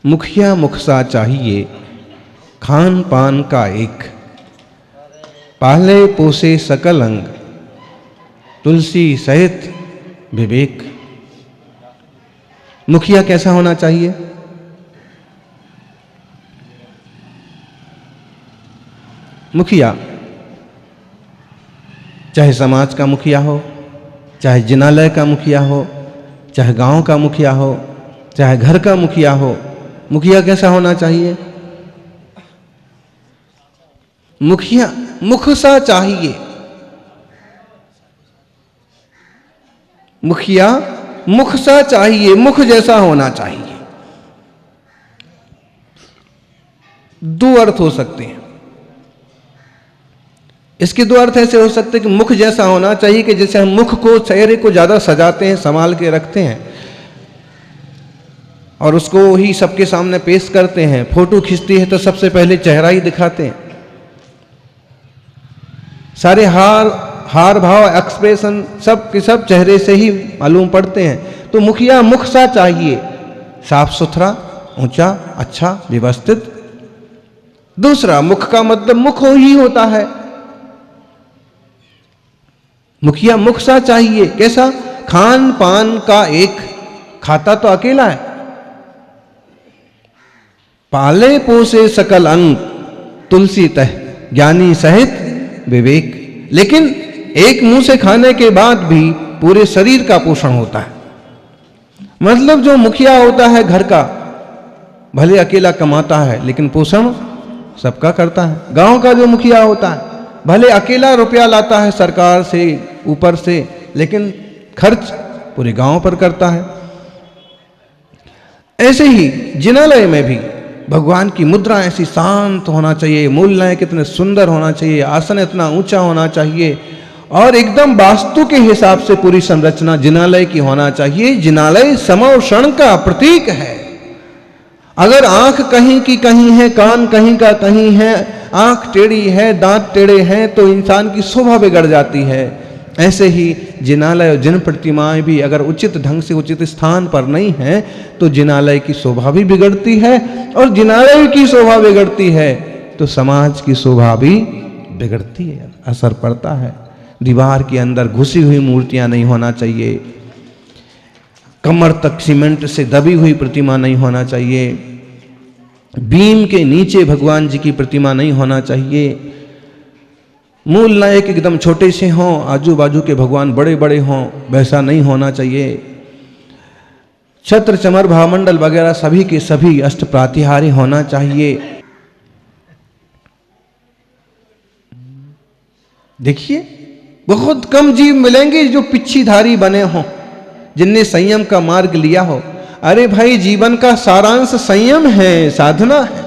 मुखिया मुख सा चाहिए, खान पान का एक, पाले पोसे सकल अंग, तुलसी सहित विवेक। मुखिया कैसा होना चाहिए? मुखिया चाहे समाज का मुखिया हो, चाहे जिनालय का मुखिया हो, चाहे गांव का मुखिया हो, चाहे घर का मुखिया हो, मुखिया कैसा होना चाहिए? मुखिया मुख सा चाहिए। मुखिया मुख सा चाहिए, मुख जैसा होना चाहिए। दो अर्थ हो सकते हैं इसके। दो अर्थ ऐसे हो सकते हैं कि मुख जैसा होना चाहिए कि जैसे हम मुख को, चेहरे को ज्यादा सजाते हैं, संभाल के रखते हैं और उसको ही सबके सामने पेश करते हैं। फोटो खींचती है तो सबसे पहले चेहरा ही दिखाते हैं, सारे हार भाव एक्सप्रेशन सब के सब चेहरे से ही मालूम पड़ते हैं। तो मुखिया मुख सा चाहिए, साफ सुथरा, ऊंचा, अच्छा, व्यवस्थित। दूसरा, मुख का मतलब मुख ही होता है। मुखिया मुख सा चाहिए, कैसा? खान पान का एक, खाता तो अकेला है। पाले पोसे सकल अंग, तुलसी तह, ज्ञानी सहित विवेक। लेकिन एक मुंह से खाने के बाद भी पूरे शरीर का पोषण होता है। मतलब जो मुखिया होता है घर का, भले अकेला कमाता है लेकिन पोषण सबका करता है। गांव का जो मुखिया होता है, भले अकेला रुपया लाता है सरकार से, ऊपर से, लेकिन खर्च पूरे गांव पर करता है। ऐसे ही जिनालय में भी भगवान की मुद्रा ऐसी शांत होना चाहिए, मूलनायक कितने सुंदर होना चाहिए, आसन इतना ऊंचा होना चाहिए और एकदम वास्तु के हिसाब से पूरी संरचना जिनालय की होना चाहिए। जिनालय समोषण का प्रतीक है। अगर आंख कहीं की कहीं है, कान कहीं का कहीं है, आंख टेढ़ी है, दांत टेढ़े हैं, तो इंसान की शोभा बिगड़ जाती है। ऐसे ही जिनालय और जिन प्रतिमाएं भी अगर उचित ढंग से उचित स्थान पर नहीं है तो जिनालय की शोभा भी बिगड़ती है, और जिनालय की शोभा बिगड़ती है तो समाज की शोभा भी बिगड़ती है, असर पड़ता है। दीवार के अंदर घुसी हुई मूर्तियां नहीं होना चाहिए, कमर तक सीमेंट से दबी हुई प्रतिमा नहीं होना चाहिए, बीम के नीचे भगवान जी की प्रतिमा नहीं होना चाहिए, मूल नायक एकदम छोटे से हों, आजू बाजू के भगवान बड़े बड़े हों, वैसा नहीं होना चाहिए। छत्र चमर भावमंडल वगैरह सभी के सभी अष्ट प्रातिहारी होना चाहिए। देखिए बहुत कम जीव मिलेंगे जो पिच्छीधारी बने हों, जिनने संयम का मार्ग लिया हो। अरे भाई, जीवन का सारांश संयम है, साधना है।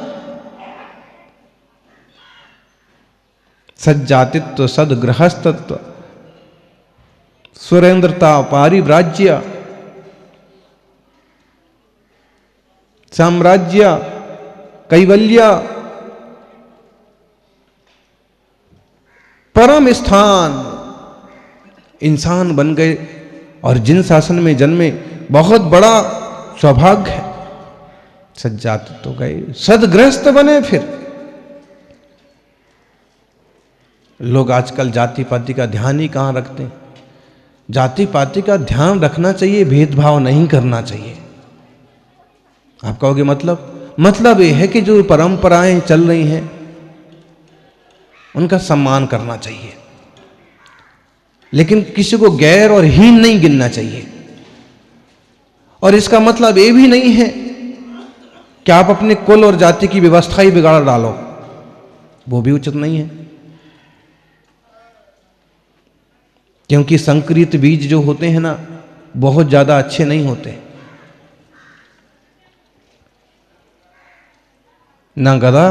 सज्जातित्व, सदगृहस्थत्व, सुरेंद्रता, पारिव्राज्य, साम्राज्य, कैवल्य, परम स्थान इंसान बन गए और जिन शासन में जन्मे बहुत बड़ा सौभाग्य है। सज्जातित्व गए, सदगृहस्थ बने। फिर लोग आजकल जाति पाति का ध्यान ही कहाँ रखते हैं। जाति पाति का ध्यान रखना चाहिए, भेदभाव नहीं करना चाहिए। आप कहोगे मतलब यह है कि जो परंपराएं चल रही हैं उनका सम्मान करना चाहिए, लेकिन किसी को गैर और हीन नहीं गिनना चाहिए। और इसका मतलब ये भी नहीं है कि आप अपने कुल और जाति की व्यवस्था ही बिगाड़ डालो, वो भी उचित नहीं है। क्योंकि संकरित बीज जो होते हैं ना, बहुत ज्यादा अच्छे नहीं होते। ना गधा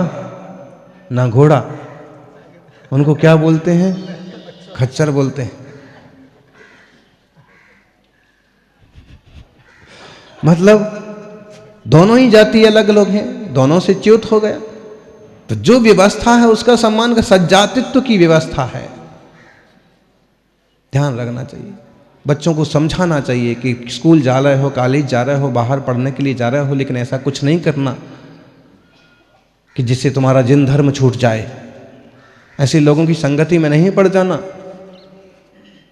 ना घोड़ा, उनको क्या बोलते हैं? खच्चर बोलते हैं। मतलब दोनों ही जाति अलग लोग हैं, दोनों से च्युत हो गया। तो जो व्यवस्था है उसका सम्मान का, सज्जातित्व की व्यवस्था है, ध्यान रखना चाहिए। बच्चों को समझाना चाहिए कि स्कूल जा रहे हो, कॉलेज जा रहे हो, बाहर पढ़ने के लिए जा रहे हो, लेकिन ऐसा कुछ नहीं करना कि जिससे तुम्हारा जिन धर्म छूट जाए। ऐसे लोगों की संगति में नहीं पड़ जाना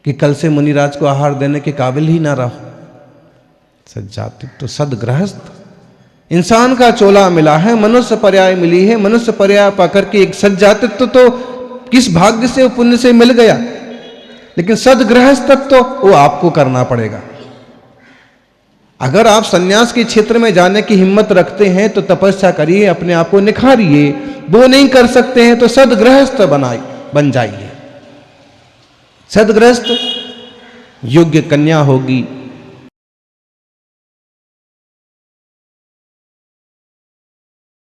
कि कल से मुनिराज को आहार देने के काबिल ही ना रहो। सज्जातित्व तो सदगृहस्थ इंसान का चोला मिला है, मनुष्य पर्याय मिली है। मनुष्य पर्याय पाकर के एक सज्जातित्व तो किस भाग्य से, पुण्य से मिल गया, लेकिन सदगृहस्थ तो वो आपको करना पड़ेगा। अगर आप सन्यास के क्षेत्र में जाने की हिम्मत रखते हैं तो तपस्या करिए, अपने आप को निखारिए। वो नहीं कर सकते हैं तो सदगृहस्थ बन जाइए। सदगृहस्थ योग्य कन्या होगी,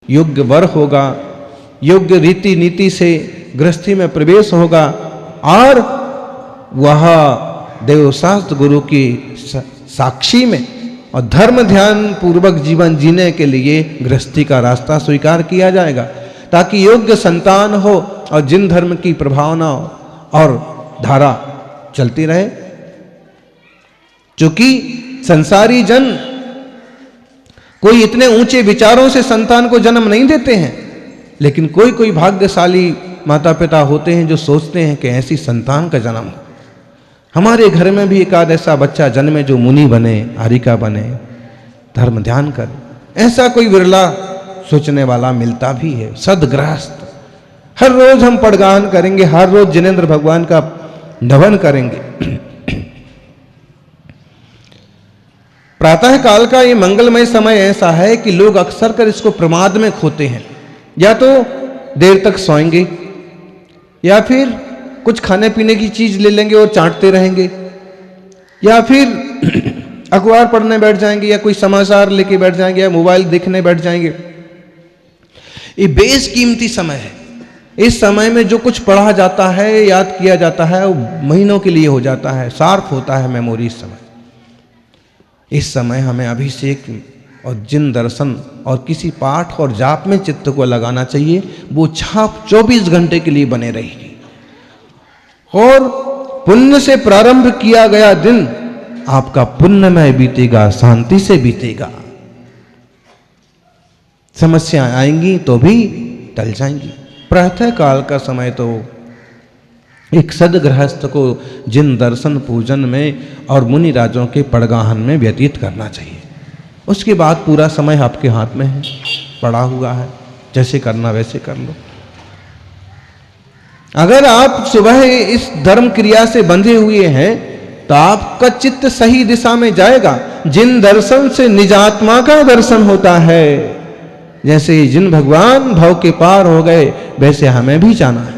योग्य वर होगा, योग्य रीति नीति से गृहस्थी में प्रवेश होगा और वह देवशास्त्र गुरु की साक्षी में और धर्म ध्यान पूर्वक जीवन जीने के लिए गृहस्थी का रास्ता स्वीकार किया जाएगा, ताकि योग्य संतान हो और जिन धर्म की प्रभावना और धारा चलती रहे। क्योंकि संसारी जन कोई इतने ऊंचे विचारों से संतान को जन्म नहीं देते हैं, लेकिन कोई कोई भाग्यशाली माता पिता होते हैं जो सोचते हैं कि ऐसी संतान का जन्म हो। हमारे घर में भी एक आध ऐसा बच्चा जन्मे जो मुनि बने, आरिका बने, धर्म ध्यान करे। ऐसा कोई विरला सोचने वाला मिलता भी है। सदगृहस्थ हर रोज हम पड़गान करेंगे, हर रोज जिनेंद्र भगवान का नमन करेंगे। प्रातः काल का ये मंगलमय समय ऐसा है कि लोग अक्सर कर इसको प्रमाद में खोते हैं। या तो देर तक सोएंगे, या फिर कुछ खाने पीने की चीज ले लेंगे और चाटते रहेंगे, या फिर अखबार पढ़ने बैठ जाएंगे, या कोई समाचार लेके बैठ जाएंगे, या मोबाइल देखने बैठ जाएंगे। ये बेशकीमती समय है। इस समय में जो कुछ पढ़ा जाता है, याद किया जाता है, वो महीनों के लिए हो जाता है, शार्प होता है मेमोरी। इस समय हमें अभिषेक और जिन दर्शन और किसी पाठ और जाप में चित्त को लगाना चाहिए। वो छाप 24 घंटे के लिए बने रहेगी। और पुण्य से प्रारंभ किया गया दिन आपका पुण्यमय बीतेगा, शांति से बीतेगा। समस्याएं आएंगी तो भी टल जाएंगी। प्रातः काल का समय तो एक सदगृहस्थ को जिन दर्शन पूजन में और मुनि राजों के पड़गाहन में व्यतीत करना चाहिए। उसके बाद पूरा समय आपके हाथ में है, पड़ा हुआ है, जैसे करना वैसे कर लो। अगर आप सुबह इस धर्म क्रिया से बंधे हुए हैं तो आपका चित्त सही दिशा में जाएगा। जिन दर्शन से निजात्मा का दर्शन होता है, जैसे जिन भगवान भव के पार हो गए, वैसे हमें भी जाना है।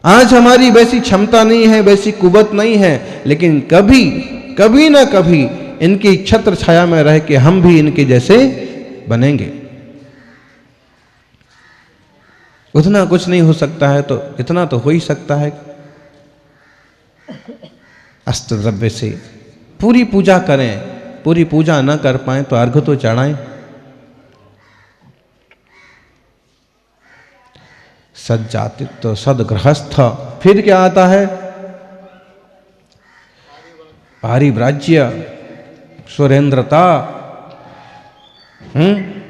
आज हमारी वैसी क्षमता नहीं है, वैसी कुवत नहीं है, लेकिन कभी ना कभी इनकी छत्र छाया में रह के हम भी इनके जैसे बनेंगे। उतना कुछ नहीं हो सकता है तो इतना तो हो ही सकता है, अस्त्र द्रव्य से पूरी पूजा करें। पूरी पूजा न कर पाए तो अर्घ्य तो चढ़ाएं। सज्जातित्व सदगृहस्थ। फिर क्या आता है? पारिव्राज्य, सुरेंद्रता।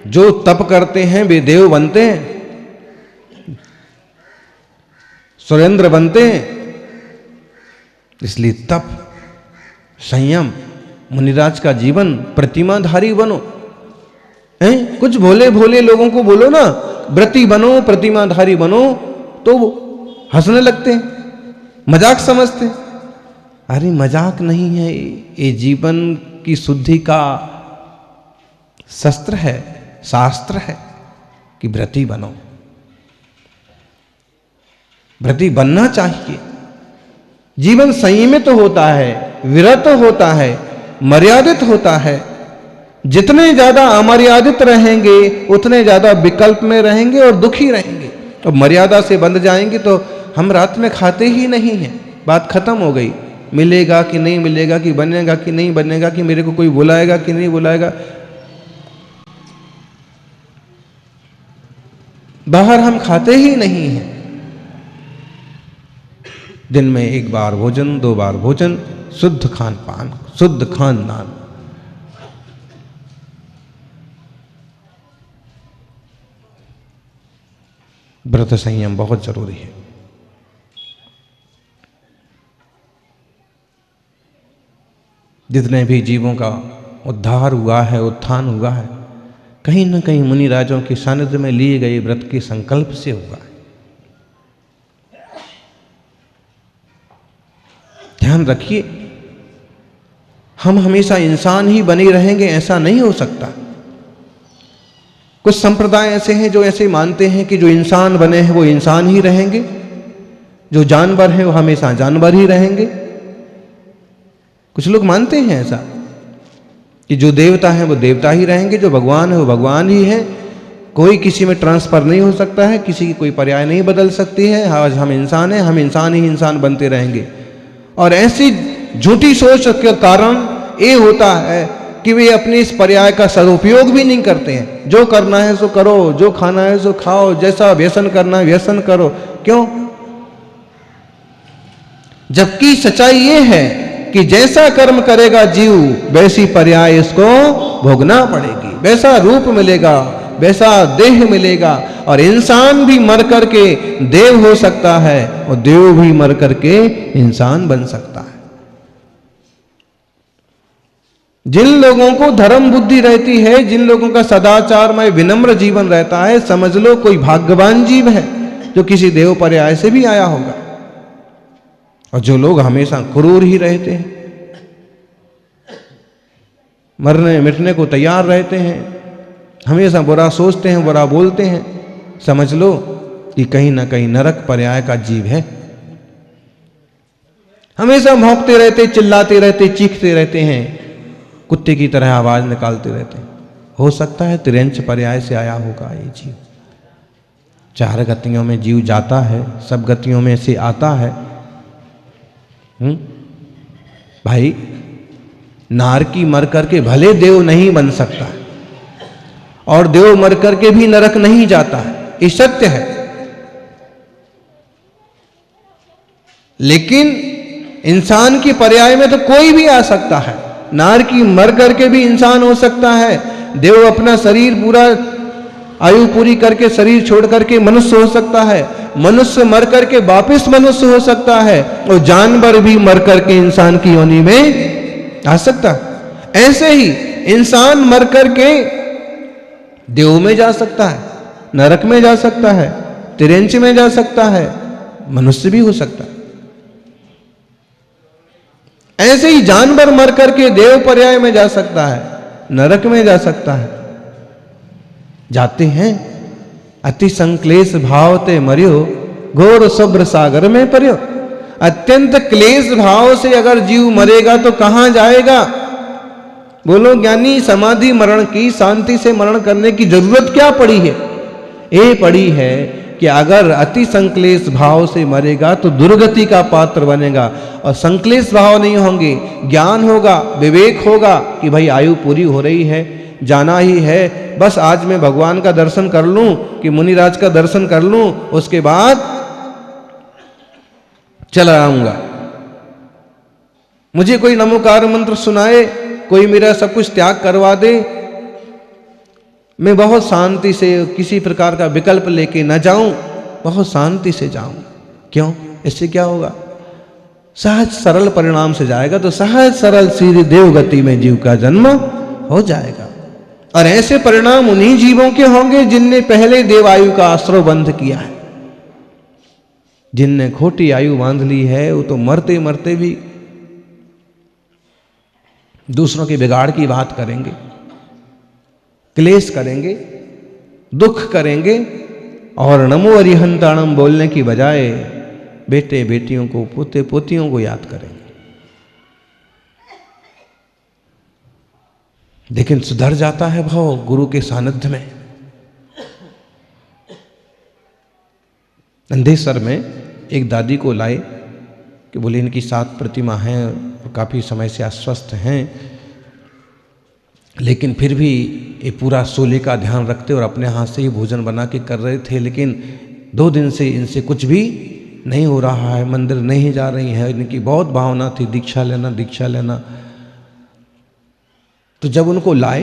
जो तप करते हैं वे देव बनते हैं, सुरेंद्र बनते हैं। इसलिए तप, संयम, मुनिराज का जीवन, प्रतिमाधारी बनो। कुछ भोले भोले लोगों को बोलो ना व्रती बनो, प्रतिमाधारी बनो, तो वो हंसने लगते हैं, मजाक समझते हैं। अरे मजाक नहीं है, ये जीवन की शुद्धि का शस्त्र है, शास्त्र है कि व्रती बनो। व्रती बनना चाहिए। जीवन संयमित होता है, विरत होता है, मर्यादित होता है। जितने ज्यादा अमर्यादित रहेंगे उतने ज्यादा विकल्प में रहेंगे और दुखी रहेंगे। और मर्यादा से बंध जाएंगे तो हम रात में खाते ही नहीं हैं, बात खत्म हो गई। मिलेगा कि नहीं मिलेगा, कि बनेगा कि नहीं बनेगा, कि मेरे को कोई बुलाएगा कि नहीं बुलाएगा। बाहर हम खाते ही नहीं हैं। दिन में एक बार भोजन, 2 बार भोजन, शुद्ध खान पान, शुद्ध खानदान। व्रत संयम बहुत जरूरी है। जितने भी जीवों का उद्धार हुआ है, उत्थान हुआ है, कहीं न कहीं मुनि राजों के सानिध्य में लिए गए व्रत के संकल्प से हुआ है। ध्यान रखिए, हम हमेशा इंसान ही बने रहेंगे ऐसा नहीं हो सकता। कुछ संप्रदाय ऐसे हैं जो ऐसे मानते हैं कि जो इंसान बने हैं वो इंसान ही रहेंगे, जो जानवर हैं वो हमेशा जानवर ही रहेंगे। कुछ लोग मानते हैं ऐसा कि जो देवता है वो देवता ही रहेंगे, जो भगवान है वो भगवान ही है, कोई किसी में ट्रांसफर नहीं हो सकता है, किसी की कोई पर्याय नहीं बदल सकती है। आज हम इंसान हैं, हम इंसान ही इंसान बनते रहेंगे। और ऐसी झूठी सोच के कारण ये होता है कि वे अपने इस पर्याय का सदुपयोग भी नहीं करते हैं। जो करना है सो करो, जो खाना है सो खाओ, जैसा व्यसन करना है व्यसन करो। क्यों? जबकि सच्चाई ये है कि जैसा कर्म करेगा जीव वैसी पर्याय इसको भोगना पड़ेगी, वैसा रूप मिलेगा, वैसा देह मिलेगा। और इंसान भी मर करके देव हो सकता है और देव भी मर करके इंसान बन सकता है। जिन लोगों को धर्म बुद्धि रहती है, जिन लोगों का सदाचारमय विनम्र जीवन रहता है, समझ लो कोई भाग्यवान जीव है जो किसी देव पर्याय से भी आया होगा। और जो लोग हमेशा क्रूर ही रहते हैं, मरने मिटने को तैयार रहते हैं, हमेशा बुरा सोचते हैं, बुरा बोलते हैं, समझ लो कि कहीं ना कहीं नरक पर्याय का जीव है। हमेशा भौंकते रहते, चिल्लाते रहते, चीखते रहते हैं, कुत्ते की तरह आवाज निकालते रहते हैं। हो सकता है तिरंच पर्याय से आया होगा ये जीव। 4 गतियों में जीव जाता है, सब गतियों में से आता है। भाई, नारकी मर करके भले देव नहीं बन सकता और देव मर करके भी नरक नहीं जाता है, ये सत्य है। लेकिन इंसान की पर्याय में तो कोई भी आ सकता है। नारकी मर करके भी इंसान हो सकता है, देव अपना शरीर पूरा आयु पूरी करके शरीर छोड़ करके मनुष्य हो सकता है, मनुष्य मर करके वापिस मनुष्य हो सकता है, और जानवर भी मर करके इंसान की योनि में आ सकता है। ऐसे ही इंसान मर करके देव में जा सकता है, नरक में जा सकता है, तिरंच में जा सकता है, मनुष्य भी हो सकता है। ऐसे ही जानवर मर करके देव पर्याय में जा सकता है, नरक में जा सकता है। जाते हैं। अति संक्लेश भाव ते मरियो, घोर शुभ्र सागर में पर्यो। अत्यंत क्लेश भाव से अगर जीव मरेगा तो कहां जाएगा? बोलो ज्ञानी, समाधि मरण की, शांति से मरण करने की जरूरत क्या पड़ी है? ये पड़ी है कि अगर अति संक्लेश भाव से मरेगा तो दुर्गति का पात्र बनेगा। और संक्लेश भाव नहीं होंगे, ज्ञान होगा, विवेक होगा कि भाई आयु पूरी हो रही है, जाना ही है, बस आज मैं भगवान का दर्शन कर लूं, कि मुनिराज का दर्शन कर लूं, उसके बाद चला आऊंगा। मुझे कोई नमोकार मंत्र सुनाए, कोई मेरा सब कुछ त्याग करवा दे, मैं बहुत शांति से किसी प्रकार का विकल्प लेके न जाऊं, बहुत शांति से जाऊं। क्यों? इससे क्या होगा? सहज सरल परिणाम से जाएगा तो सहज सरल सीधी देव गति में जीव का जन्म हो जाएगा। और ऐसे परिणाम उन्हीं जीवों के होंगे जिनने पहले देवायु का आश्रय बंध किया है। जिनने खोटी आयु बांध ली है वो तो मरते मरते भी दूसरों के बिगाड़ की बात करेंगे, क्लेश करेंगे, दुख करेंगे, और नमो अरिहंताणम बोलने की बजाय बेटे बेटियों को, पोते पोतियों को याद करेंगे। लेकिन सुधर जाता है भाव गुरु के सानिध्य में। नंदेसर में एक दादी को लाए कि बोले इनकी 7 प्रतिमा हैं और काफ़ी समय से अस्वस्थ हैं, लेकिन फिर भी ये पूरा सोले का ध्यान रखते और अपने हाथ से ही भोजन बना के कर रहे थे, लेकिन 2 दिन से इनसे कुछ भी नहीं हो रहा है, मंदिर नहीं जा रही है, इनकी बहुत भावना थी दीक्षा लेना दीक्षा लेना। तो जब उनको लाए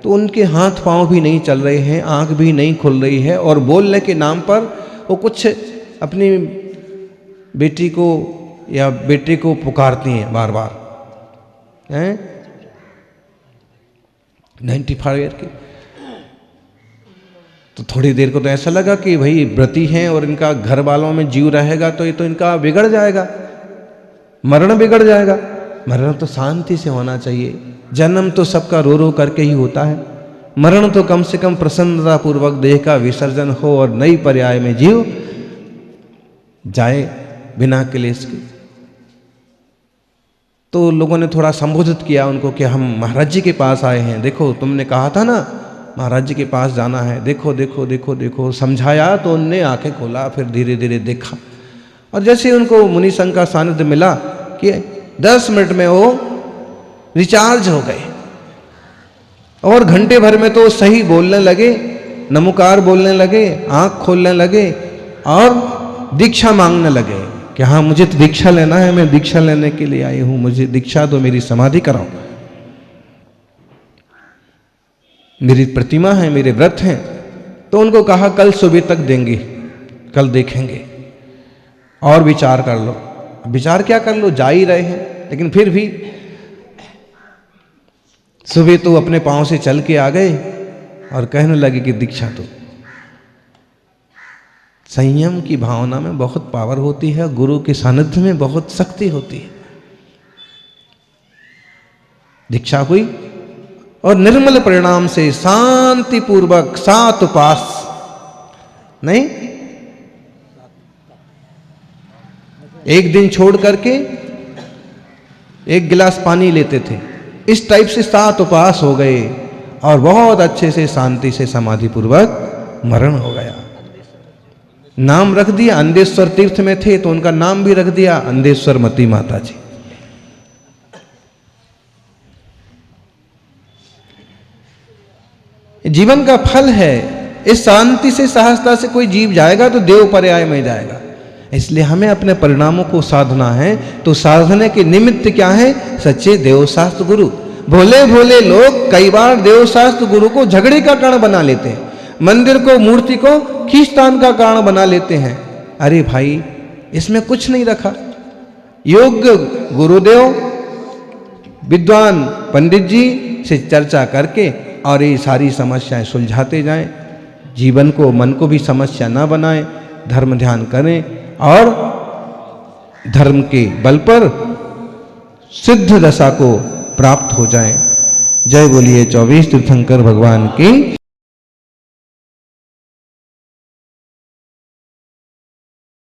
तो उनके हाथ पांव भी नहीं चल रहे हैं, आंख भी नहीं खुल रही है, और बोलने के नाम पर वो कुछ अपनी बेटी को या बेटे को पुकारती हैं बार बार, हैं 95 ईयर की। तो थोड़ी देर को तो ऐसा लगा कि भाई व्रती हैं और इनका घर वालों में जीव रहेगा तो ये तो इनका बिगड़ जाएगा, मरण बिगड़ जाएगा। मरण तो शांति से होना चाहिए। जन्म तो सबका रो रो करके ही होता है, मरण तो कम से कम प्रसन्नता पूर्वक देह का विसर्जन हो और नई पर्याय में जीव जाए बिना क्लेश के। तो लोगों ने थोड़ा संबोधित किया उनको कि हम महाराज जी के पास आए हैं, देखो तुमने कहा था ना महाराज जी के पास जाना है, देखो देखो देखो देखो। समझाया तो उनने आंखें खोला, फिर धीरे धीरे देखा, और जैसे उनको मुनि संघ का सानिध्य मिला कि 10 मिनट में वो रिचार्ज हो गए, और घंटे भर में तो सही बोलने लगे, नमोकार बोलने लगे, आंख खोलने लगे और दीक्षा मांगने लगे कि हाँ मुझे तो दीक्षा लेना है, मैं दीक्षा लेने के लिए आई हूं, मुझे दीक्षा दो, मेरी समाधि कराओ, मेरी प्रतिमा है, मेरे व्रत हैं। तो उनको कहा कल सुबह तक देंगे, कल देखेंगे और विचार कर लो। विचार क्या कर लो, जा ही रहे हैं, लेकिन फिर भी सुबह तो अपने पांव से चल के आ गए और कहने लगे कि दीक्षा तो। संयम की भावना में बहुत पावर होती है, गुरु के सानिध्य में बहुत शक्ति होती है। दीक्षा हुई और निर्मल परिणाम से शांति पूर्वक 7 उपास नहीं, एक दिन छोड़ करके 1 गिलास पानी लेते थे, इस टाइप से 7 उपास हो गए और बहुत अच्छे से शांति से समाधि पूर्वक मरण हो गया। नाम रख दिया, अंधेश्वर तीर्थ में थे तो उनका नाम भी रख दिया अंधेश्वर मती माता जी। जीवन का फल है, इस शांति से सहजता से कोई जीव जाएगा तो देव पर्याय में जाएगा। इसलिए हमें अपने परिणामों को साधना है, तो साधने के निमित्त क्या है, सच्चे देवशास्त्र गुरु। भोले भोले लोग कई बार देवशास्त्र गुरु को झगड़े का कारण बना लेते हैं, मंदिर को मूर्ति को खींचतान का कारण बना लेते हैं। अरे भाई इसमें कुछ नहीं रखा। योग्य गुरुदेव विद्वान पंडित जी से चर्चा करके और ये सारी समस्याएं सुलझाते जाएं, जीवन को मन को भी समस्या ना बनाएं, धर्म ध्यान करें और धर्म के बल पर सिद्ध दशा को प्राप्त हो जाएं। जय बोलिए 24 तीर्थंकर भगवान की।